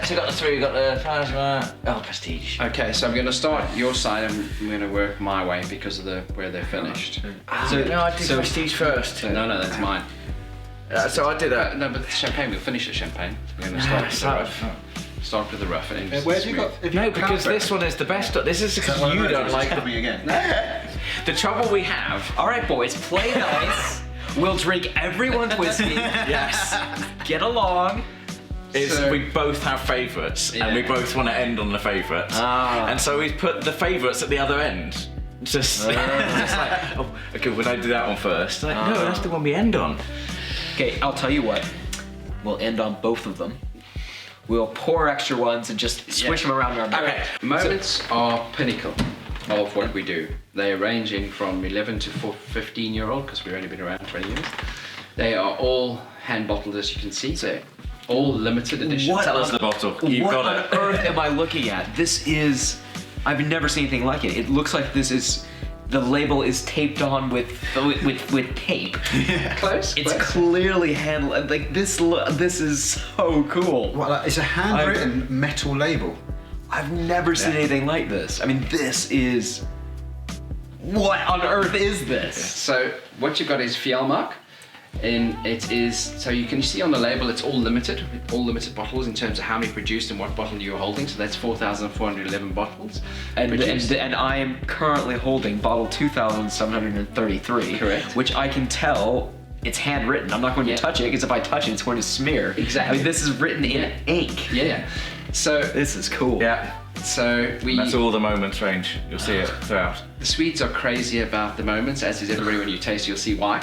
So you got the 3, you got the plasma. Oh, prestige. Okay, so I'm going to start your side and I'm going to work my way because of where they're finished. So no, I did prestige first. No, that's mine. So I did that. No, but the champagne, we'll finish the champagne. We're going to start with the rough. Start with the rough and then Where have you got? No, because this one is the best. This is because you don't like me again. the trouble we have. All right, boys, play nice. We'll drink everyone's whiskey. Yes. Get along. Is So- we both have favourites and we both want to end on the favourites. And so we put the favourites at the other end. Just like, oh, okay, would I do that one first? Like, no, that's the one we end on. Okay, I'll tell you what. We'll end on both of them. We'll pour extra ones and just swish them around our mouth. Okay. Moments are pinnacle of what we do. They are ranging from 11 to 15-year-old, because we've only been around 20 years. They are all hand bottled, as you can see. So all limited edition. Tell us the bottle. You've What got on it. earth am I looking at? This is... I've never seen anything like it. It looks like this is... The label is taped on with tape. Close. It's close. clearly handled. Like this is so cool. What, like, it's a handwritten metal label. I've never seen anything like this. I mean, this is... What on earth is this? So what you've got is llmark, and it is, so you can see on the label it's all limited bottles in terms of how many produced and what bottle you're holding. So that's 4,411 bottles produced. And I am currently holding bottle 2,733. Correct. Which I can tell it's handwritten. I'm not going to touch it because if I touch it, it's going to smear. Exactly. I mean, this is written in ink. Yeah. So This is cool. Yeah. So That's all the moments range. You'll see it throughout. the Swedes are crazy about the moments, as is everybody. When you taste, you'll see why.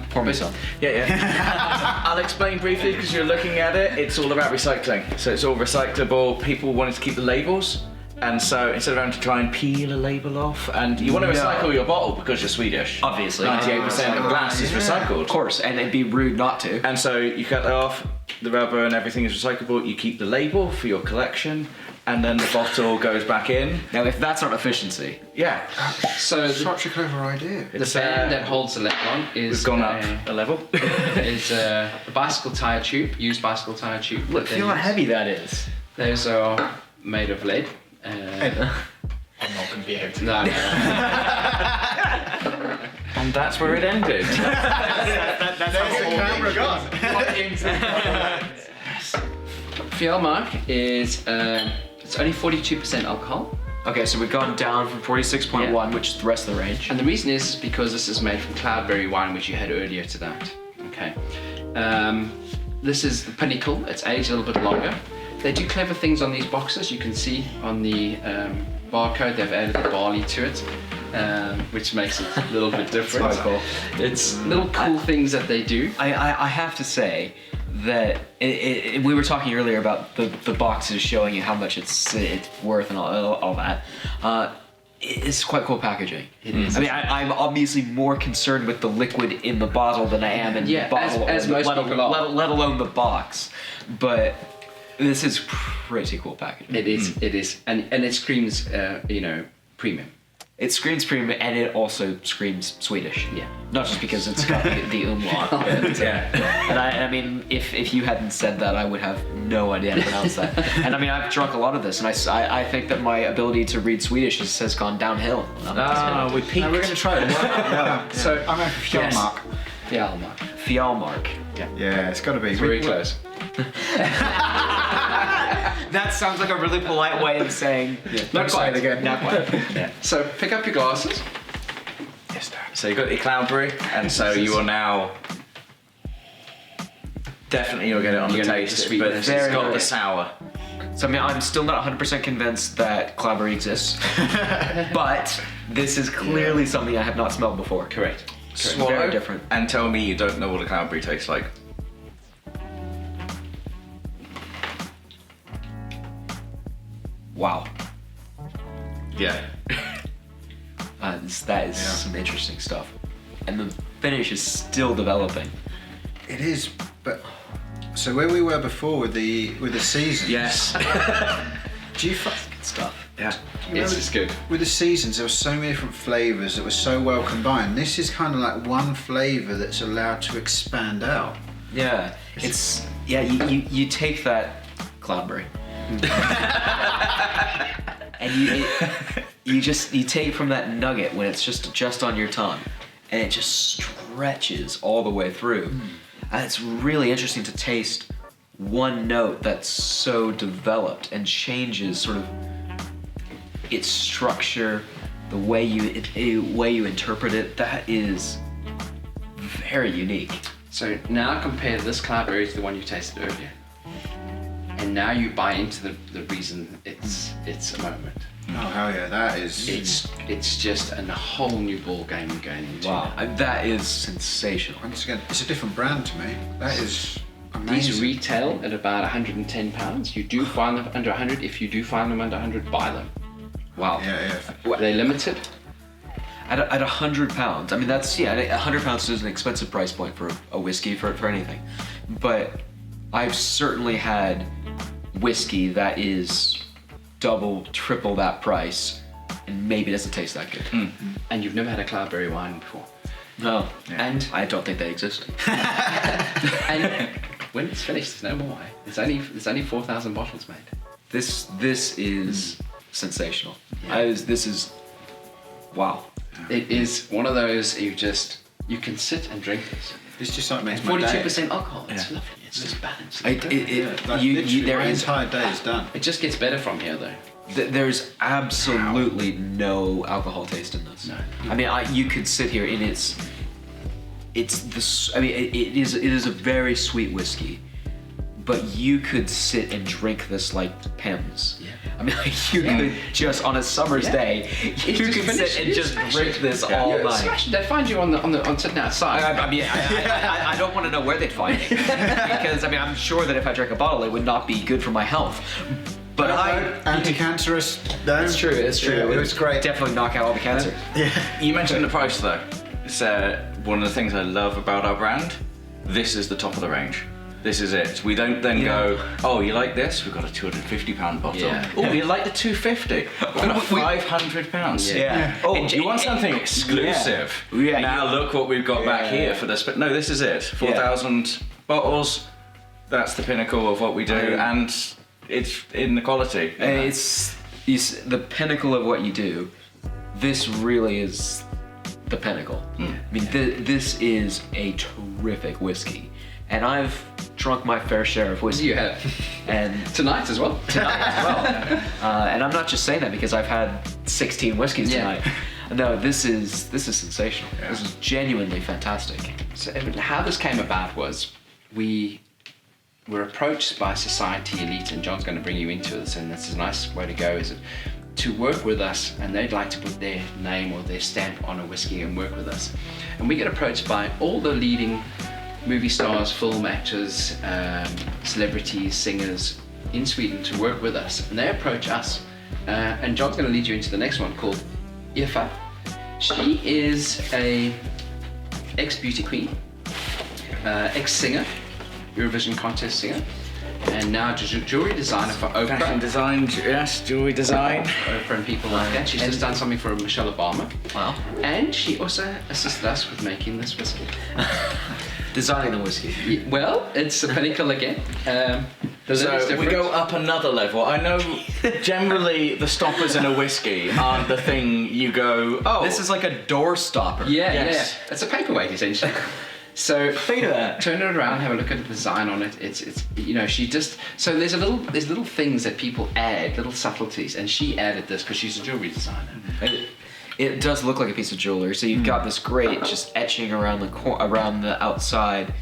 Pour me some. Yeah. I'll explain briefly because you're looking at it. It's all about recycling. So it's all recyclable. People wanted to keep the labels. And so instead of having to try and peel a label off, and you want to recycle your bottle because you're Swedish. Obviously. 98% of glass is recycled. Of course, and it'd be rude not to. And so you cut that off, the rubber and everything is recyclable. You keep the label for your collection, and then the bottle goes back in. Now, if that's not efficiency. Yeah. So the Such a clever idea. band that holds the label on is We've gone up a level. is a bicycle tire tube, used bicycle tire tube. Look, feel how heavy that is. Those are made of lead. I'm not going to be able to. No. And that's where it ended. That's the camera gone. llmark is it's only 42% alcohol, Okay, so we've gone down from 46.1, which is the rest of the range. and the reason is because this is made from Cloudberry wine, which you had earlier to that. Okay. This is the Pinnacle. It's aged a little bit longer. They do clever things on these boxes. You can see on the barcode they've added the barley to it, which makes it a little bit different. Quite cool. It's little cool things that they do. I have to say that we were talking earlier about the boxes showing you how much it's worth and all that. It's quite cool packaging. It is. I mean, I'm obviously more concerned with the liquid in the bottle than I am in the bottle, as most people are. let alone the box. But this is pretty cool packaging. It is, and it screams, premium. It screams premium, and it also screams Swedish. Yeah. Not just because it's got the umlaut. But, and I mean, if you hadn't said that, I would have no idea how to pronounce that. And I mean, I've drunk a lot of this, and I think that my ability to read Swedish has gone downhill. We peaked. We're going to try it. Yeah. So I'm going for llmark. llmark. Fjallmark. Yeah, it's got to be. It's very close. That sounds like a really polite way of saying. Not quite. again. Not quite. Yeah. So pick up your glasses. Yes, Dad. So you got your Cloudberry, and so you are now definitely you'll get it on the You're gonna get taste, the but sweetness. it's Very got good. the sour. So I mean, I'm still not 100% convinced that Cloudberry exists, but this is clearly something I have not smelled before. Correct. Swallow Very different. and tell me you don't know what a Cloudberry tastes like. Wow. Yeah. That is some interesting stuff. And the finish is still developing. It is, but so where we were before with the seasons. Yes. Do you Good stuff. Yeah. It's good. with the seasons there were so many different flavors that were so well combined. This is kind of like one flavor that's allowed to expand out. Yeah, you take that Cloudberry. And you take from that nugget when it's just on your tongue, and it just stretches all the way through. And it's really interesting to taste one note that's so developed and changes sort of its structure, the way you interpret it. That is very unique. So now compare this Cloudberry to the one you tasted earlier. And now you buy into the reason it's a moment. Oh hell yeah, that is. It's just a whole new ball game you're going into. Wow, that is sensational. Once again, it's a different brand to me. That is amazing. These retail at about £110. You do find them under 100. If you do find them under 100, buy them. Wow. Yeah. They're limited. At £100, I mean £100 is an expensive price point for a whiskey for anything, but I've certainly had whiskey that is double, triple that price, and maybe doesn't taste that good. And you've never had a Cloudberry wine before. No, Yeah. and I don't think they exist. And when it's finished, there's no more. There's only 4,000 bottles made. This is sensational. Yeah. This is wow. It is one of those you can sit and drink this. This just like makes my day. 42% alcohol. It's lovely. It's just balanced. Like, literally, my entire day is done. It just gets better from here, though. There's absolutely no alcohol taste in this. No. I mean, you could sit here and it is a very sweet whiskey, but you could sit and drink this like Pimm's. Yeah. I mean, like you could just on a summer's day, you could sit and just drink this all night. They find you on sitting outside. I don't want to know where they'd find me because I'm sure that if I drank a bottle, it would not be good for my health. But anti-cancerous. It's true. Yeah, it was great. Definitely knock out all the cancer. You mentioned the price though. It's one of the things I love about our brand. This is the top of the range. This is it. We don't then go, oh, you like this? We've got a £250 bottle. Yeah. Oh, you like the £250? We've got £500. Yeah. Oh, you want something exclusive? Yeah. Now look what we've got back here for this. But no, this is it. 4,000 bottles. That's the pinnacle of what we do, and it's in the quality. It's the pinnacle of what you do. This really is the pinnacle. I mean, this is a terrific whiskey, and I've drunk my fair share of whiskey. You have. And Tonight as well. and I'm not just saying that because I've had 16 whiskeys tonight. No, this is sensational. Yeah. This is genuinely fantastic. So how this came about was we were approached by society elite, and John's going to bring you into this, and this is a nice way to go, is to work with us, and they'd like to put their name or their stamp on a whiskey and work with us. And we get approached by all the leading movie stars, film actors, celebrities, singers in Sweden to work with us, and they approach us. And John's going to lead you into the next one called Efva. She is a ex-beauty queen, ex-singer, Eurovision contest singer, and now jewelry designer for Oprah. Fashion design, yes, jewelry design. Oprah and people like that. She's just done something for Michelle Obama. Wow. And she also assisted us with making this whiskey. Designing the whiskey. Well, it's the Pinnacle again. The So liver's we different. go up another level. I know generally the stoppers in a whiskey aren't the thing you go, oh. This is like a door stopper. Yes. Yeah. It's a paperweight essentially. So Think of that. turn it around, have a look at the design on it. It's she just so there's little things that people add, little subtleties, and she added this because she's a jewelry designer. It does look like a piece of jewelry. So you've got this great just etching around the outside.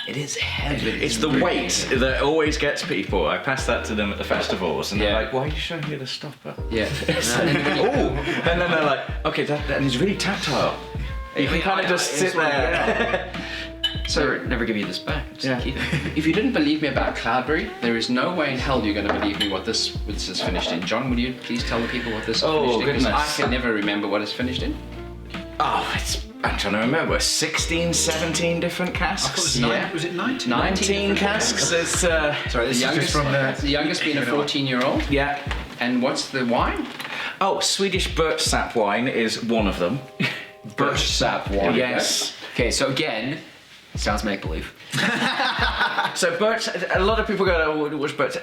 It is heavy. It's the weight that always gets people. I pass that to them at the festivals, and they're like, "Why are you showing me the stopper?" Yeah. Oh, and then they're like, "Okay, that is really tactile." You can kind of just sit there. So never give you this back. Just keep it. If you didn't believe me about Cloudberry, there is no way in hell you're going to believe me what this is finished in. John, will you please tell the people what this is finished in? 'Cause goodness. I can never remember what it's finished in. Oh, I'm trying to remember. 16, 17 different casks. Was it 19? 19 casks. It's Sorry, this is just from The youngest being a 14-year-old. yeah. And what's the wine? Oh, Swedish Birch sap wine is one of them. Birch sap wine. Yes. Okay, so again, sounds make believe. So Birch, a lot of people go, oh, what's Birch?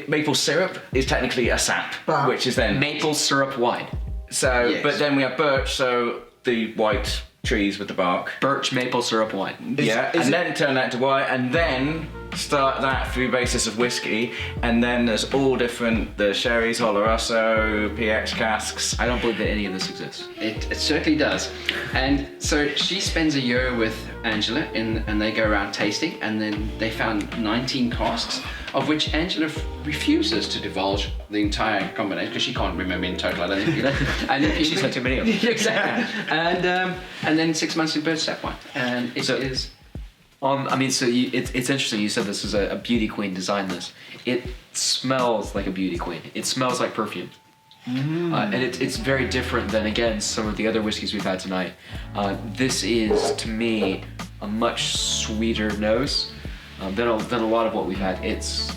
Maple syrup is technically a sap, But- which is then Maple syrup wine. So, Yes. but then we have birch, so the white trees with the bark. Birch maple syrup wine. Is and it- then turn that to white, and then start that through basis of whiskey, and then there's all different, the sherries, Oloroso, PX casks. I don't believe that any of this exists. It certainly does. And so she spends a year with Angela and they go around tasting, and then they found 19 casks, of which Angela refuses to divulge the entire combination because she can't remember in total, I don't think. And if She's had too many of them. Exactly. And then 6 months in Birch sap wine. And it So- is... It's interesting. You said this is a beauty queen designed this. It smells like a beauty queen. It smells like perfume, and it's very different than again some of the other whiskeys we've had tonight. This is to me a much sweeter nose than a lot of what we've had. It's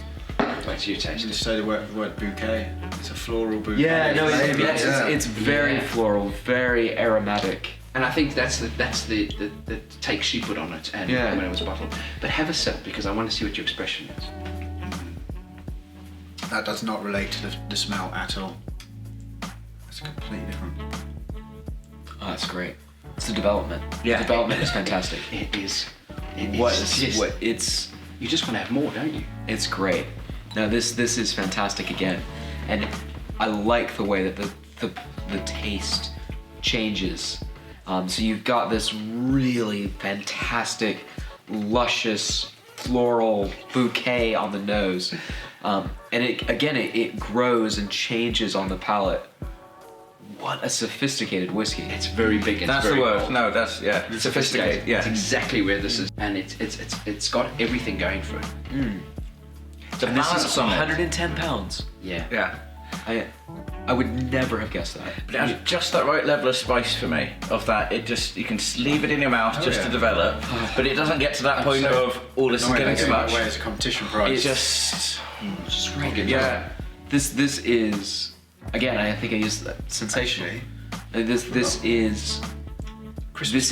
What's your You taste? just say the word bouquet. It's a floral bouquet. it's very Yeah. floral, very aromatic. And I think that's the take she put on it, and Yeah. when it was bottled. But have a sip because I want to see what your expression is. That does not relate to the smell at all. It's completely different. Oh, that's great. It's the development. Yeah. The development is fantastic. It is. It's You just want to have more, don't you? It's great. Now this is fantastic again, and I like the way that the taste changes. So you've got this really fantastic, luscious floral bouquet on the nose, and it grows and changes on the palate. What a sophisticated whiskey! It's very big. And That's it's the very word. bold. No, that's, yeah, sophisticated. That's Yeah. exactly where this is, and it's got everything going for it. The And this balance is on it. 110 pounds. Yeah. Yeah. I would never have guessed that. But it has just that right level of spice for me. Of that, you can leave it in your mouth just yeah. to develop, but it doesn't get to that point So- of, oh, this is No, getting too much. away as a competition prize. It's just, Just really good. yeah. This is again. I think I used that sensational. This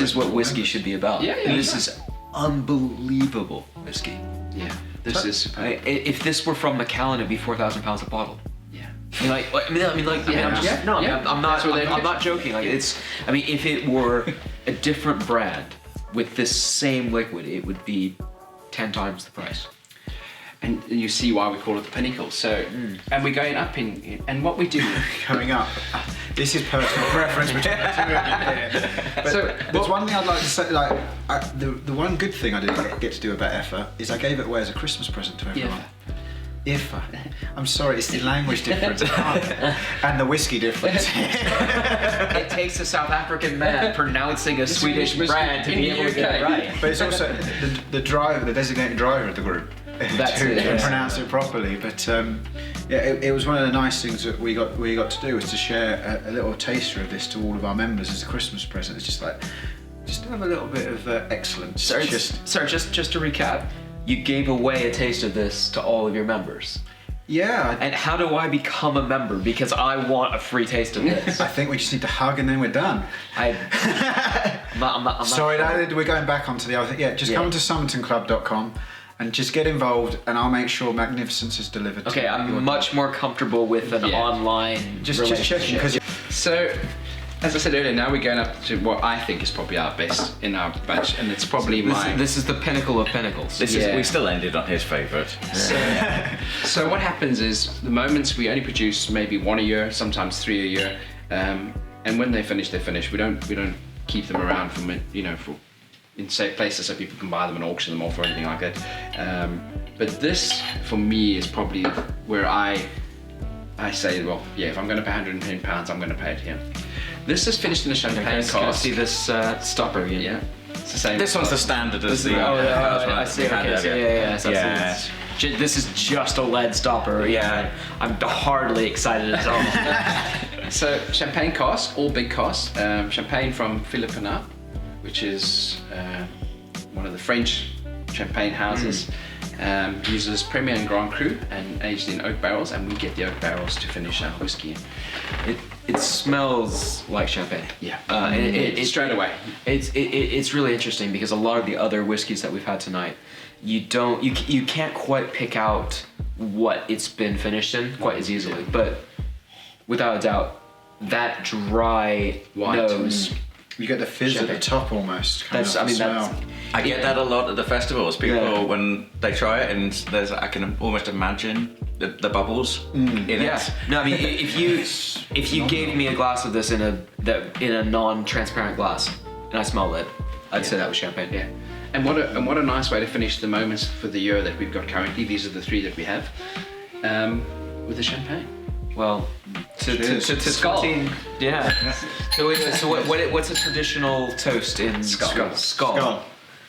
is what whiskey should be about. Yeah, yeah, This yeah. is unbelievable whiskey. Yeah. This is superb. If this were from Macallan, it'd be 4,000 pounds a bottle. Yeah. I'm just, no, Yeah. I'm That's what not. they I'm do. not joking. Like it's. I mean, if it were a different brand with this same liquid, it would be 10 times the price. And you see why we call it the Pinnacle. So, and we're going up and what we do. Coming up. This is personal preference between the two of you here. But So, there's one thing I'd like to say. The one good thing I didn't get to do about Efva is I gave it away as a Christmas present to everyone. Efva. I'm sorry, it's the language difference and the whiskey difference. It takes a South African man pronouncing a Swedish Swedish brand to in be the able to get it UK. right. But it's also the driver, the designated driver of the group. That's to it, yes. pronounce it properly. But it was one of the nice things that we got to do was to share a little taster of this to all of our members as a Christmas present. It's just to have a little bit of excellence. Sorry, just to recap, you gave away a taste of this to all of your members. Yeah. And how do I become a member? Because I want a free taste of this. I think we just need to hug and then we're done. I'm not Sorry, sure. we're going back onto the other thing. Yeah, just come to summertonclub.com and just get involved, and I'll make sure magnificence is delivered. Okay, to I'm your much more comfortable with an Yeah. online Just checking because So, as I said earlier, now we're going up to what I think is probably our best in our batch, and it's probably my. this is the pinnacle of pinnacles. We still ended on his favourite. So what happens is the moments we only produce maybe 1 a year, sometimes 3 a year, and when they finish, they finish. We don't keep them around for in safe places so people can buy them and auction them off or anything like that. But this for me is probably where I say, well, yeah, if I'm going to pay £110, I'm going to pay it here. This is finished in a champagne Can I cask. see this stopper again? Yeah, it's the same. This one's the standard as the. I see. Okay, so Yeah. This is just a lead stopper. Yeah, I'm hardly excited at all. So champagne cask, all big casks. Champagne from Philippina, which is one of the French champagne houses. Uses Premier and Grand Cru and aged in oak barrels, and we get the oak barrels to finish our whiskey in. It smells like champagne. Yeah, It straight away. It's really interesting because a lot of the other whiskeys that we've had tonight, you can't quite pick out what it's been finished in quite as easily. But without a doubt, that dry White. nose. You get the fizz at the top almost. I get that a lot at the festivals. People, Yeah. when they try it, and I can almost imagine the bubbles in Yeah. it. No, I mean, if you gave me a glass of this in a non-transparent glass and I smelled it, I'd say that was champagne. Yeah. And what a nice way to finish the moments for the year that we've got currently. These are the 3 that we have, with the champagne. Well, to Skull. 14, yeah. So what's a traditional toast in Skull. Skull.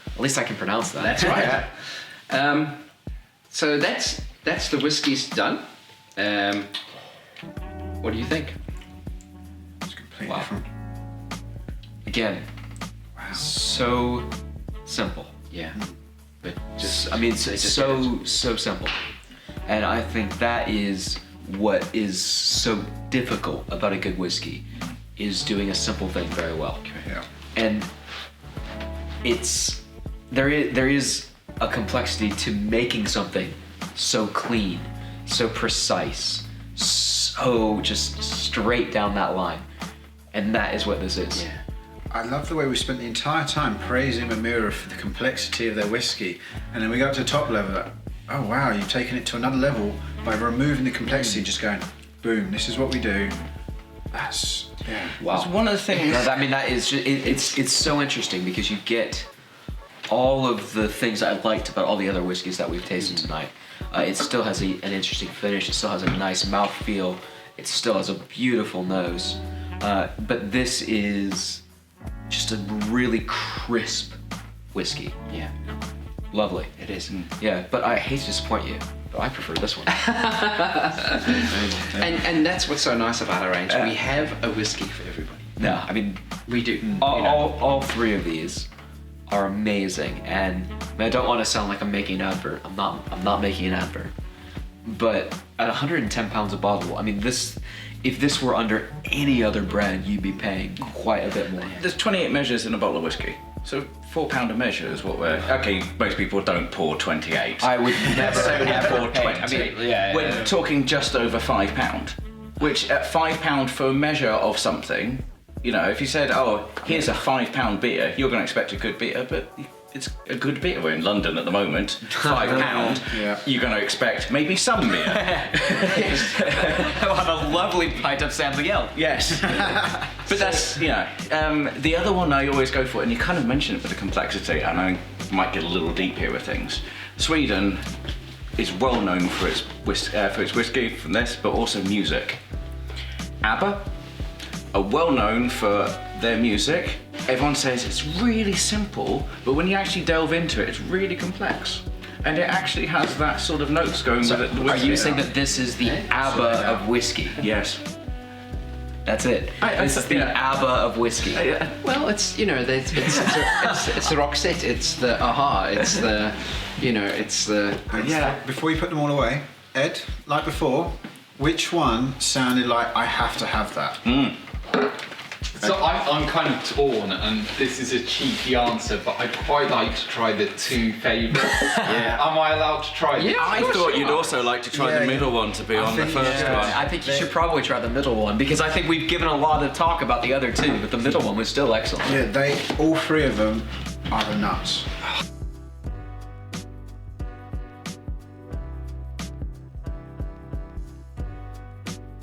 At least I can pronounce that. That's right. So that's the whiskies done. What do you think? It's completely Wow. different. Again, so simple. Yeah. But just I mean, they just so simple. And I think that is what is so difficult about a good whiskey, is doing a simple thing very well. Yeah. And there is a complexity to making something so clean, so precise, so just straight down that line. And that is what this is. Yeah. I love the way we spent the entire time praising Mackmyra for the complexity of their whiskey, and then we got to the top level. Like, oh wow, you've taken it to another level by removing the complexity, just going, boom, this is what we do. That's Wow. It's one of the things. No, I mean, that is it's so interesting because you get all of the things I liked about all the other whiskeys that we've tasted tonight. It still has an interesting finish. It still has a nice mouthfeel. It still has a beautiful nose. But this is just a really crisp whiskey. Yeah. Lovely. It is. Yeah, but I hate to disappoint you, but I prefer this one. And that's what's so nice about our range. We have a whiskey for everybody. No, I mean, We do. all 3 of these are amazing, and I don't want to sound like I'm making an advert. I'm not making an advert. But at 110 pounds a bottle, I mean, if this were under any other brand, you'd be paying quite a bit more. There's 28 measures in a bottle of whiskey, so £4 a measure is what we're. Okay, most people don't pour 28. I would never pour 20. I mean, We're talking just over £5, which at £5 for a measure of something, you know, if you said, oh, here's a £5 beer, you're going to expect a good beer, but it's a good beer. We're in London at the moment. £5, you're going to expect maybe some beer. I'll have a lovely pint of San Miguel. Yes. But that's, you know, the other one I always go for, and you kind of mentioned it with the complexity, and I might get a little deep here with things. Sweden is well known for its whiskey from this, but also music. ABBA are well known for their music. Everyone says it's really simple, but when you actually delve into it, it's really complex. And it actually has that sort of notes going with it. Are you saying that this is the ABBA of whiskey? Yes. That's it. This is the ABBA of whiskey. Well, it's, you know, it's the Roxette, it's the Aha, it's the, you know, it's the. Before you put them all away, Ed, like before, which one sounded like I have to have that? So I'm kind of torn, and this is a cheeky answer, but I'd quite like to try the 2 favourites. Am I allowed to try them? I thought you'd also like to try the middle one to be on the first one. I think you should probably try the middle one, because I think we've given a lot of talk about the other 2, but the middle one was still excellent. Yeah, all 3 of them are the nuts.